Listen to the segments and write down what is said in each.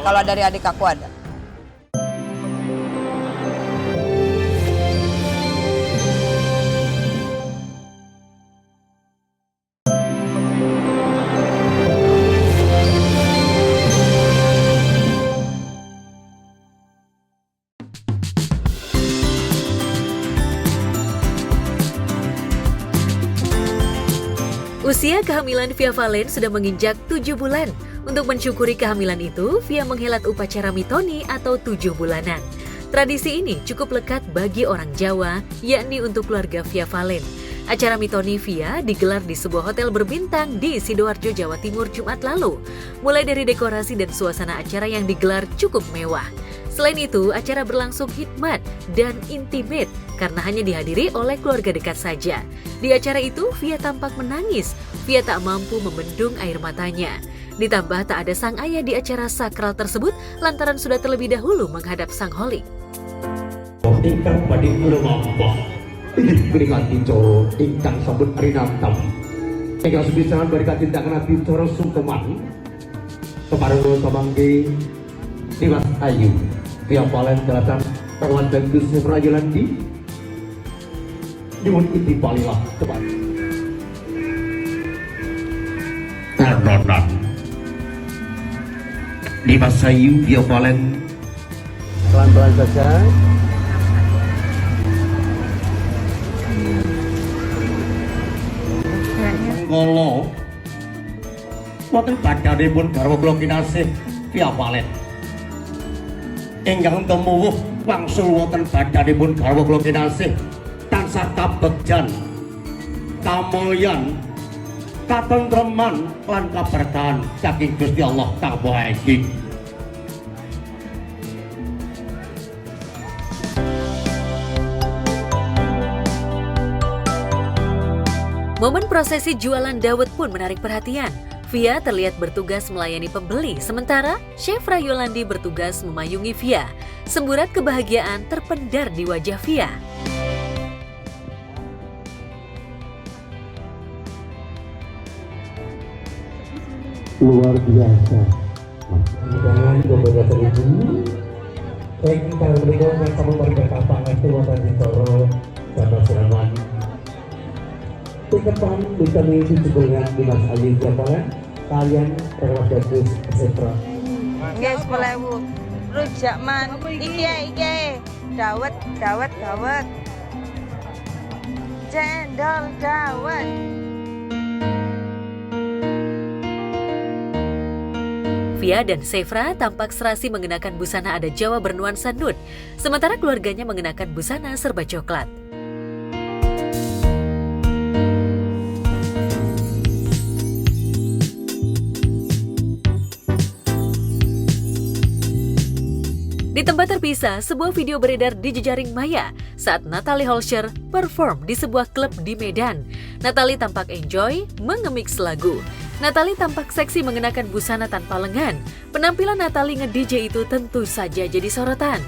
Kalau dari adik aku ada. Usia kehamilan Via Valen sudah menginjak 7 bulan. Untuk mensyukuri kehamilan itu, Via menghelat upacara mitoni atau 7 bulanan. Tradisi ini cukup lekat bagi orang Jawa, yakni untuk keluarga Via Valen. Acara mitoni Via digelar di sebuah hotel berbintang di Sidoarjo, Jawa Timur, Jumat lalu. Mulai dari dekorasi dan suasana acara yang digelar cukup mewah. Selain itu, acara berlangsung hikmat dan intimate karena hanya dihadiri oleh keluarga dekat saja. Di acara itu, Via tampak menangis. Via tak mampu membendung air matanya. Ditambah tak ada sang ayah di acara sakral tersebut lantaran sudah terlebih dahulu menghadap sang holik. Ingkang badhe kula mampa. Ingkang coro ingkang sambut arinantam. Ingkang sepisanan barikan tindakan ati coro sungkeman. Keparenga samangke Dimas Ayu. Via Valen Selatan Perwan Bagus Rayolandi nyuwun iti palilah tepat. Karnonan Dimas Ayu Via Valen pelan-pelan saja. Ngolo wonten badhanipun garwa kula kinasih Via Valen. Ingkang temuwuh wangsul wonten badhanipun garwa kula kinasih tansah kabegjan, kamulyan, katentreman lan kaberkahan saking Gusti Allah Kang Maha Egi. Momen prosesi jualan dawet pun menarik perhatian. Via terlihat bertugas melayani pembeli, sementara Chef Rayolandi bertugas memayungi Via. Semburat kebahagiaan terpendar di wajah Via. Luar biasa. Jangan beberapa ribu. Kalau beliau yang kamu berkata itu wonten di Toro sama Surawan. Tiketan bisa mengisi sebelumnya Dimas Ayu Via Valen. Kalian Perwan Bagus Setra. Nggih 10.000. Rujak man. Iki. Dawet. Cendol dawet. Via dan Sefra tampak serasi mengenakan busana adat Jawa bernuansa nude, sementara keluarganya mengenakan busana serba coklat. Di tempat terpisah, sebuah video beredar di jejaring maya saat Natalie Holscher perform di sebuah klub di Medan. Natalie tampak enjoy mengemix lagu. Natalie tampak seksi mengenakan busana tanpa lengan. Penampilan Natalie nge-DJ itu tentu saja jadi sorotan.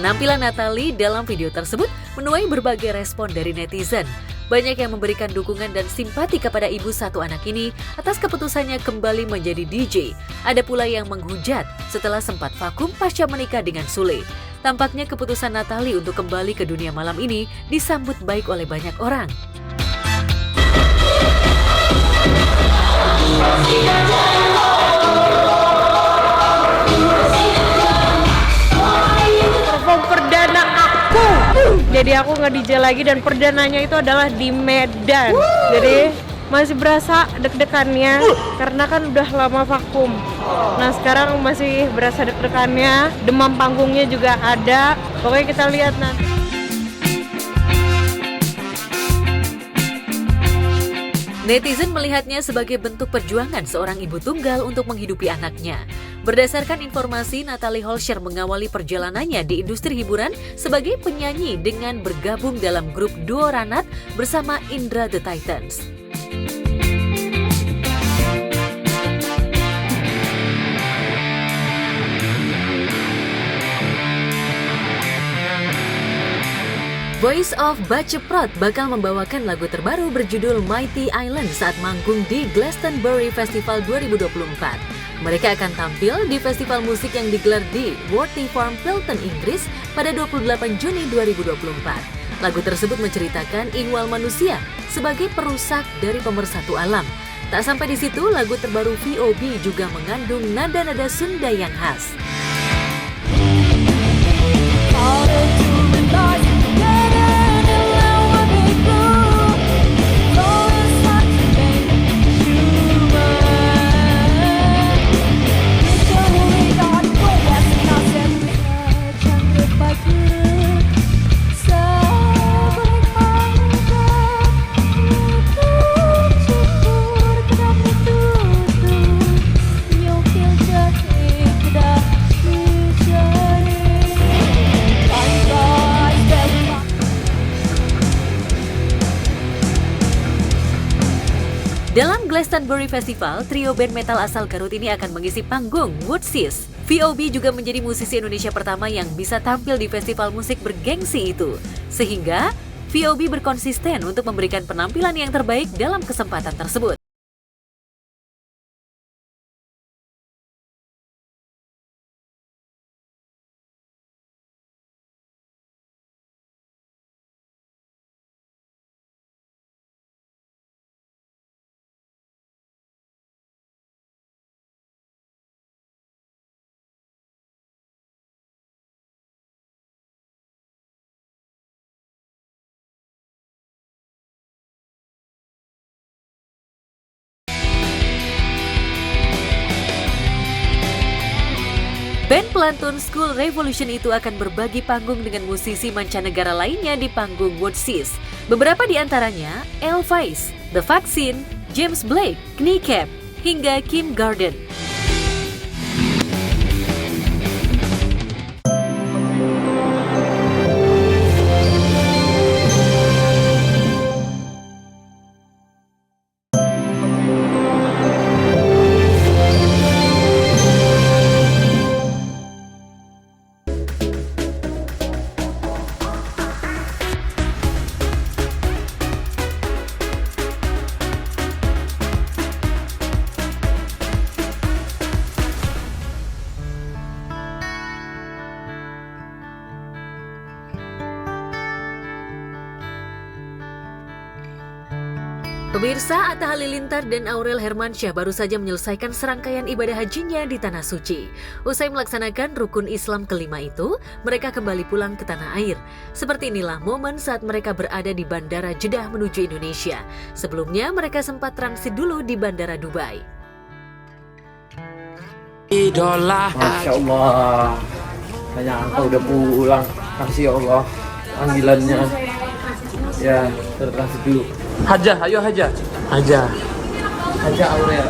Penampilan Natalie dalam video tersebut menuai berbagai respon dari netizen. Banyak yang memberikan dukungan dan simpati kepada ibu satu anak ini atas keputusannya kembali menjadi DJ. Ada pula yang menghujat setelah sempat vakum pasca menikah dengan Sule. Tampaknya keputusan Natalie untuk kembali ke dunia malam ini disambut baik oleh banyak orang. Perform perdana aku. Jadi aku nggak DJ lagi dan perdananya itu adalah di Medan. Jadi masih berasa deg-degannya karena kan udah lama vakum. Nah sekarang masih berasa deg-degannya, demam panggungnya juga ada. Pokoknya kita lihat nanti. Netizen melihatnya sebagai bentuk perjuangan seorang ibu tunggal untuk menghidupi anaknya. Berdasarkan informasi, Natalie Holscher mengawali perjalanannya di industri hiburan sebagai penyanyi dengan bergabung dalam grup duo Ranat bersama Indra The Titans. Voice of Baceprot bakal membawakan lagu terbaru berjudul Mighty Island saat manggung di Glastonbury Festival 2024. Mereka akan tampil di festival musik yang digelar di Worthy Farm, Pilton, Inggris pada 28 Juni 2024. Lagu tersebut menceritakan ihwal manusia sebagai perusak dari pemersatu alam. Tak sampai di situ, lagu terbaru VOB juga mengandung nada-nada Sunda yang khas. Dalam Glastonbury Festival, trio band metal asal Garut ini akan mengisi panggung Woodseas. VOB juga menjadi musisi Indonesia pertama yang bisa tampil di festival musik bergengsi itu. Sehingga, VOB berkonsisten untuk memberikan penampilan yang terbaik dalam kesempatan tersebut. Band pelantun School Revolution itu akan berbagi panggung dengan musisi mancanegara lainnya di panggung Woodseas. Beberapa di antaranya Elvis, The Vaccine, James Blake, Kneecap, hingga Kim Garden. Pemirsa, Atta Halilintar dan Aurel Hermansyah baru saja menyelesaikan serangkaian ibadah hajinya di Tanah Suci. Usai melaksanakan rukun Islam kelima itu, mereka kembali pulang ke tanah air. Seperti inilah momen saat mereka berada di Bandara Jeddah menuju Indonesia. Sebelumnya, mereka sempat transit dulu di Bandara Dubai. Idola. Masya Allah, hanya angka udah pulang. Kasih ya Allah panggilannya. Ya, tertransit dulu. Haja, ayo Haja. Haja Aurel.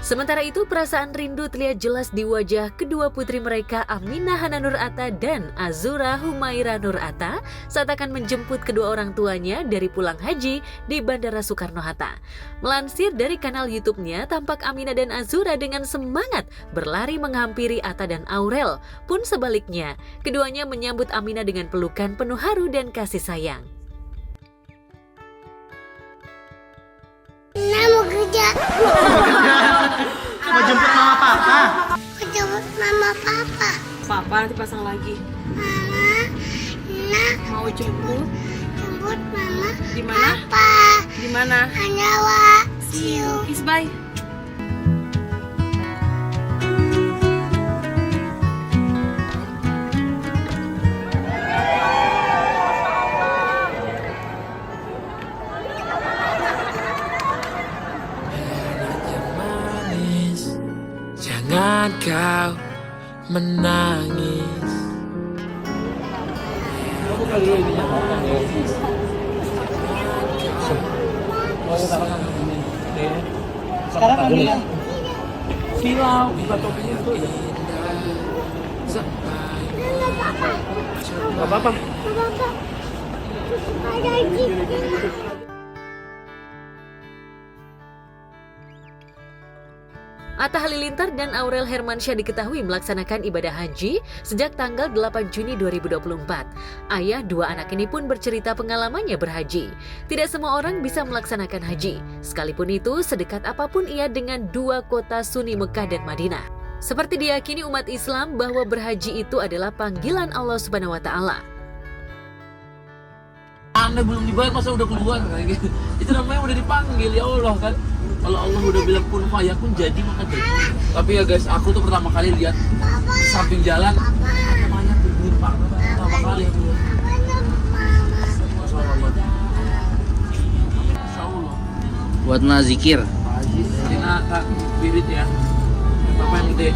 Sementara itu, perasaan rindu terlihat jelas di wajah kedua putri mereka, Aminah Hana Nur Atta dan Azura Humaira Nur Atta, saat akan menjemput kedua orang tuanya dari pulang haji di Bandara Soekarno-Hatta. Melansir dari kanal YouTube-nya, tampak Aminah dan Azura dengan semangat berlari menghampiri Atta dan Aurel. Pun sebaliknya, keduanya menyambut Aminah dengan pelukan penuh haru dan kasih sayang. Mau kerja. Mau jemput mama papa? Mau jemput mama papa. Papa nanti pasang lagi. Mama, nak Mau jemput? jemput mama. Di mana? Papa. Di mana? Anjawa. See you. Kiss bye. Jangan kau menangis. Sekarang ambil silau, buka topinya itu. Gak apa-apa. Ada gigi. Atta Halilintar dan Aurel Hermansyah diketahui melaksanakan ibadah haji sejak tanggal 8 Juni 2024. Ayah dua anak ini pun bercerita pengalamannya berhaji. Tidak semua orang bisa melaksanakan haji, sekalipun itu sedekat apapun ia dengan dua kota Sunni Mekah dan Madinah. Seperti diyakini umat Islam bahwa berhaji itu adalah panggilan Allah Subhanahu wa Ta'ala. Anda belum dibayar masa udah keluar kayak gitu. Itu namanya udah dipanggil ya Allah kan. Kalau Allah udah bilang kun fayakun jadi maka jadi. Tapi ya guys, aku tuh pertama kali lihat samping jalan ada mayat berlimpah. Pertama kali aku lihat. Masya Allah. Buat zikir. Ini kak spirit ya. Bapak yang gede.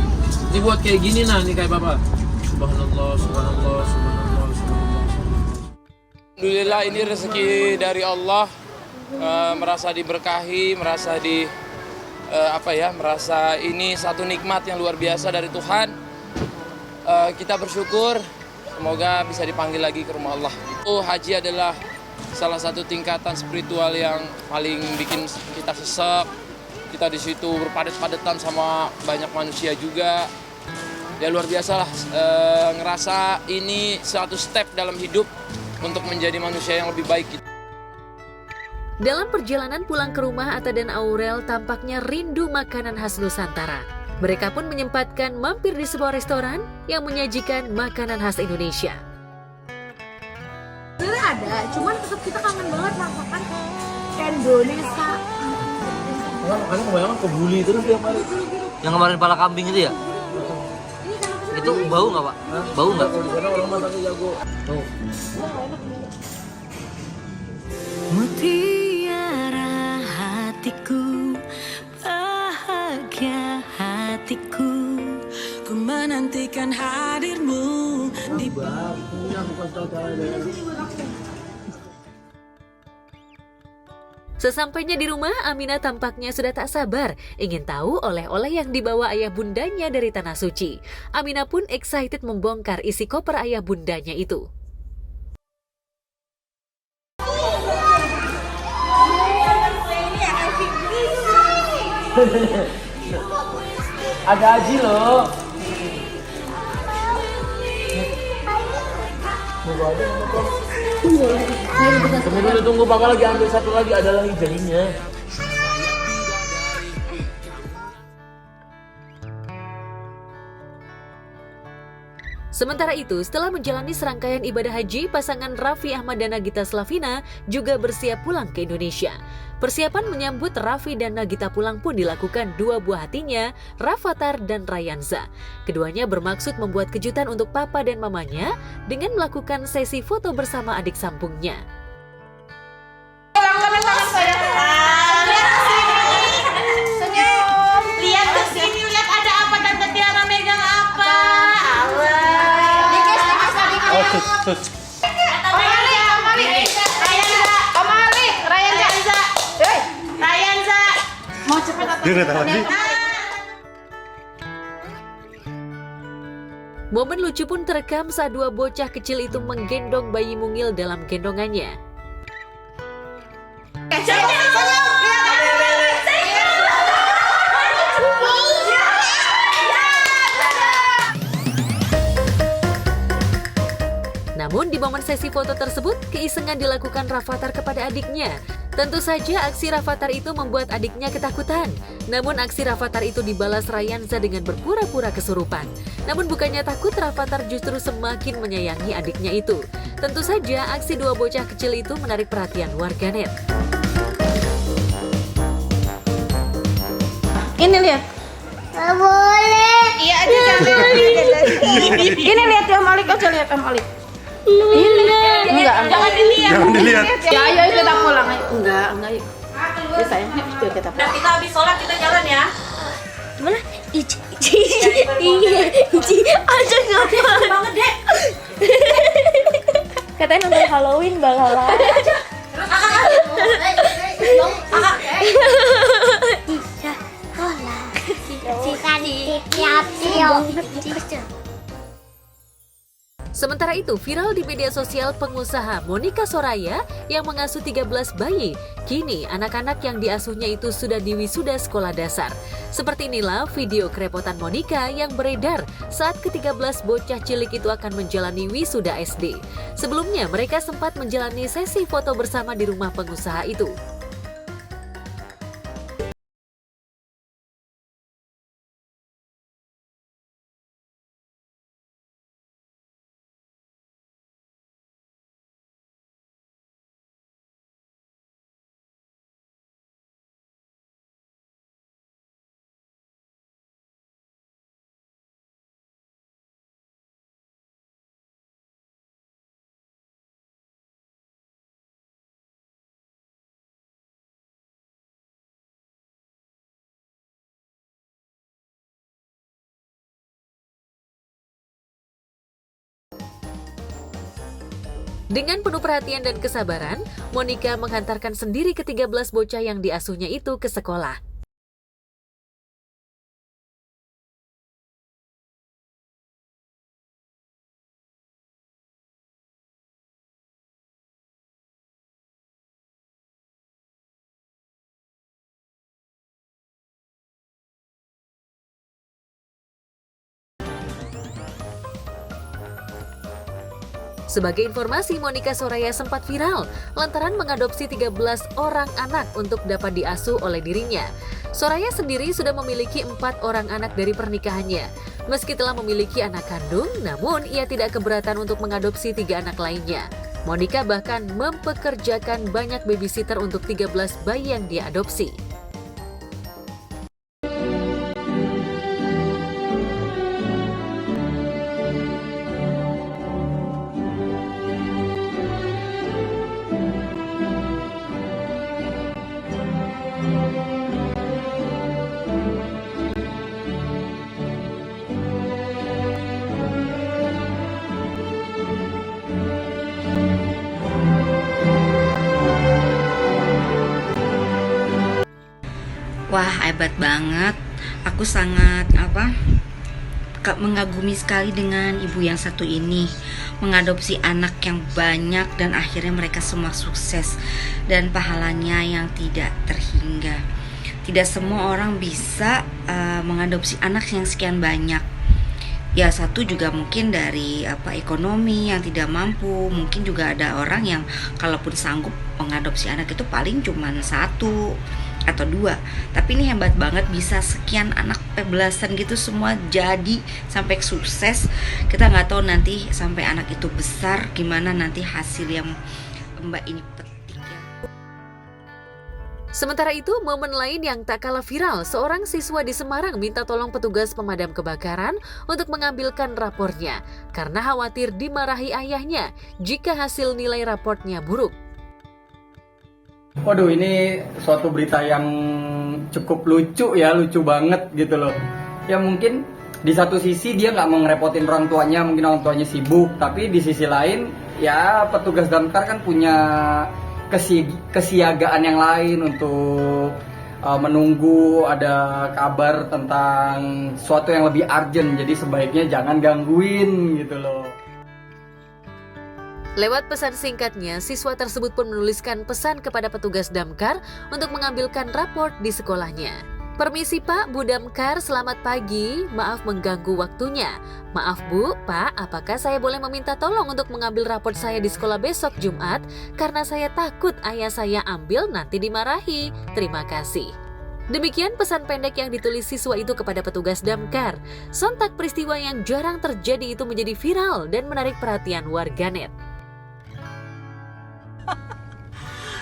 Ini buat kayak gini nah, nih kayak bapak. Subhanallah, subhanallah, subhanallah, subhanallah. Alhamdulillah ini rezeki dari Allah. Merasa diberkahi, merasa merasa ini satu nikmat yang luar biasa dari Tuhan. Kita bersyukur, semoga bisa dipanggil lagi ke rumah Allah. Itu haji adalah salah satu tingkatan spiritual yang paling bikin kita sesek. Kita di situ berpadat-padatan sama banyak manusia juga. Ya luar biasa lah, ngerasa ini satu step dalam hidup untuk menjadi manusia yang lebih baik. Dalam perjalanan pulang ke rumah, Atta dan Aurel tampaknya rindu makanan khas Nusantara. Mereka pun menyempatkan mampir di sebuah restoran yang menyajikan makanan khas Indonesia. Sebenarnya ada, cuman tetap kita kangen banget masakan Indonesia. Makanya kebanyakan kebuli terus tiap hari. Yang kemarin pala kambing itu ya? Itu bau nggak pak? Bau nggak? Karena orang matanya jago. Tuh. Mutiara hatiku, bahagia hatiku, ku menantikan hadirmu di Sesampainya di rumah, Aminah tampaknya sudah tak sabar ingin tahu oleh-oleh yang dibawa ayah bundanya dari Tanah Suci. Aminah pun excited membongkar isi koper ayah bundanya itu. Ada Haji loh. Tunggu papa lagi ambil satu lagi, ada lagi jadinya. Sementara itu, setelah menjalani serangkaian ibadah haji, pasangan Raffi Ahmad dan Nagita Slavina juga bersiap pulang ke Indonesia. Persiapan menyambut Raffi dan Nagita pulang pun dilakukan dua buah hatinya, Rafathar dan Rayanza. Keduanya bermaksud membuat kejutan untuk papa dan mamanya dengan melakukan sesi foto bersama adik sambungnya. Lihat ke sini, lihat ada apa Tante Tiara megang apa? Rayanza. Mau cepet atau Momen lucu pun terekam saat dua bocah kecil itu menggendong bayi mungil dalam gendongannya. Namun di momen sesi foto tersebut, keisengan dilakukan Rafathar kepada adiknya. Tentu saja aksi Rafathar itu membuat adiknya ketakutan. Namun aksi Rafathar itu dibalas Rayanza dengan berpura-pura kesurupan. Namun bukannya takut, Rafathar justru semakin menyayangi adiknya itu. Tentu saja aksi dua bocah kecil itu menarik perhatian warganet. Ini lihat. Gak boleh. Iya aja Ini lihat ya Malik aja, lihat Malik. Ini enggak dilihat. Jangan dilihat. Ya ayo kita pulang. Enggak yuk. Ya sayang, yuk kita pulang. Kita habis sholat kita jalan ya. Gimana? Aja gak Banget deh. Katanya nonton Halloween balala. Terus Sementara itu, viral di media sosial pengusaha Monica Soraya yang mengasuh 13 bayi. Kini, anak-anak yang diasuhnya itu sudah diwisuda sekolah dasar. Seperti inilah video kerepotan Monica yang beredar saat ke-13 bocah cilik itu akan menjalani wisuda SD. Sebelumnya, mereka sempat menjalani sesi foto bersama di rumah pengusaha itu. Dengan penuh perhatian dan kesabaran, Monica menghantarkan sendiri ke-13 bocah yang diasuhnya itu ke sekolah. Sebagai informasi, Monica Soraya sempat viral lantaran mengadopsi 13 orang anak untuk dapat diasuh oleh dirinya. Soraya sendiri sudah memiliki 4 orang anak dari pernikahannya. Meski telah memiliki anak kandung, namun ia tidak keberatan untuk mengadopsi 3 anak lainnya. Monica bahkan mempekerjakan banyak babysitter untuk 13 bayi yang dia adopsi. Wah, hebat banget. Aku sangat mengagumi sekali dengan ibu yang satu ini. Mengadopsi anak yang banyak dan akhirnya mereka semua sukses dan pahalanya yang tidak terhingga. Tidak semua orang bisa mengadopsi anak yang sekian banyak. Ya, satu juga mungkin dari ekonomi yang tidak mampu. Mungkin juga ada orang yang kalaupun sanggup mengadopsi anak itu paling cuma 1 atau 2, tapi ini hebat banget bisa sekian anak belasan gitu semua jadi sampai sukses. Kita nggak tahu nanti sampai anak itu besar gimana nanti hasil yang Mbak ini petik ya. Sementara itu, momen lain yang tak kalah viral, seorang siswa di Semarang minta tolong petugas pemadam kebakaran untuk mengambilkan rapornya karena khawatir dimarahi ayahnya jika hasil nilai raportnya buruk. Waduh, ini suatu berita yang cukup lucu ya, lucu banget gitu loh. Ya mungkin di satu sisi dia nggak mau ngerepotin orang tuanya, mungkin orang tuanya sibuk. Tapi di sisi lain ya petugas damkar kan punya kesiagaan yang lain untuk menunggu ada kabar tentang sesuatu yang lebih urgent. Jadi sebaiknya jangan gangguin gitu loh. Lewat pesan singkatnya, siswa tersebut pun menuliskan pesan kepada petugas damkar untuk mengambilkan raport di sekolahnya. Permisi Pak, Bu Damkar, selamat pagi. Maaf mengganggu waktunya. Maaf Bu, Pak, apakah saya boleh meminta tolong untuk mengambil raport saya di sekolah besok Jumat? Karena saya takut ayah saya ambil nanti dimarahi. Terima kasih. Demikian pesan pendek yang ditulis siswa itu kepada petugas damkar. Sontak peristiwa yang jarang terjadi itu menjadi viral dan menarik perhatian warganet.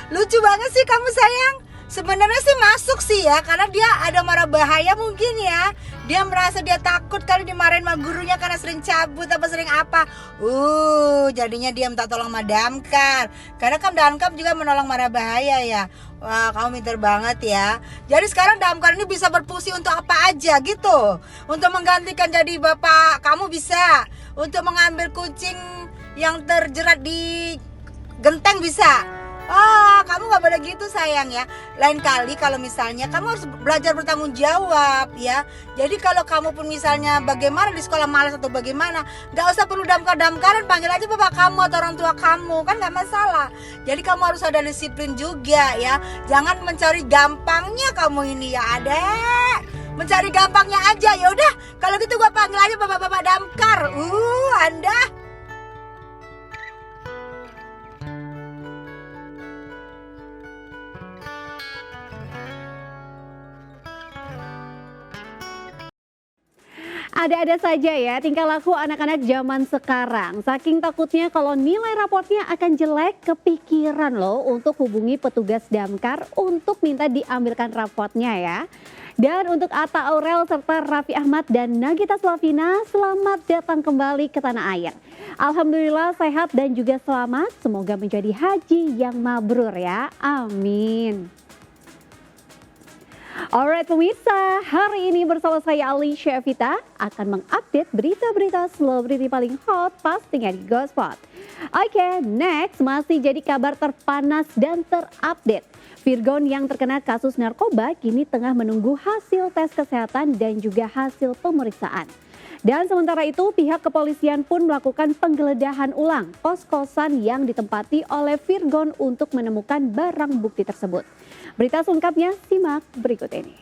Lucu banget sih kamu sayang. Sebenarnya sih masuk sih ya, karena dia ada marah bahaya mungkin ya. Dia merasa dia takut kali dimarahin sama gurunya karena sering cabut apa sering apa. Jadinya dia minta tolong sama damkar. Karena kan damkar juga menolong marah bahaya ya. Wah, kamu pintar banget ya. Jadi sekarang damkar ini bisa berfungsi untuk apa aja gitu. Untuk menggantikan jadi bapak kamu bisa. Untuk mengambil kucing yang terjerat di genteng bisa. Kamu nggak boleh gitu sayang ya. Lain kali kalau misalnya kamu harus belajar bertanggung jawab ya. Jadi kalau kamu pun misalnya bagaimana di sekolah malas atau bagaimana, nggak usah perlu damkar-damkaran, panggil aja bapak kamu atau orang tua kamu, kan nggak masalah. Jadi kamu harus ada disiplin juga ya. Jangan mencari gampangnya kamu ini ya, adek. Mencari gampangnya aja. Ya udah, kalau gitu gua panggil aja bapak-bapak damkar. Anda. Ada-ada saja ya tingkah laku anak-anak zaman sekarang. Saking takutnya kalau nilai raportnya akan jelek, kepikiran loh untuk hubungi petugas damkar untuk minta diambilkan raportnya ya. Dan untuk Atta Aurel serta Raffi Ahmad dan Nagita Slavina, selamat datang kembali ke tanah air. Alhamdulillah sehat dan juga selamat, semoga menjadi haji yang mabrur ya, amin. Alright pemirsa, hari ini bersama saya Alicia Evita akan mengupdate berita-berita selebriti paling hot pastinya di Ghost-Spot. Oke, next masih jadi kabar terpanas dan terupdate. Virgon yang terkena kasus narkoba kini tengah menunggu hasil tes kesehatan dan juga hasil pemeriksaan. Dan sementara itu pihak kepolisian pun melakukan penggeledahan ulang kos-kosan yang ditempati oleh Virgon untuk menemukan barang bukti tersebut. Berita selengkapnya simak berikut ini.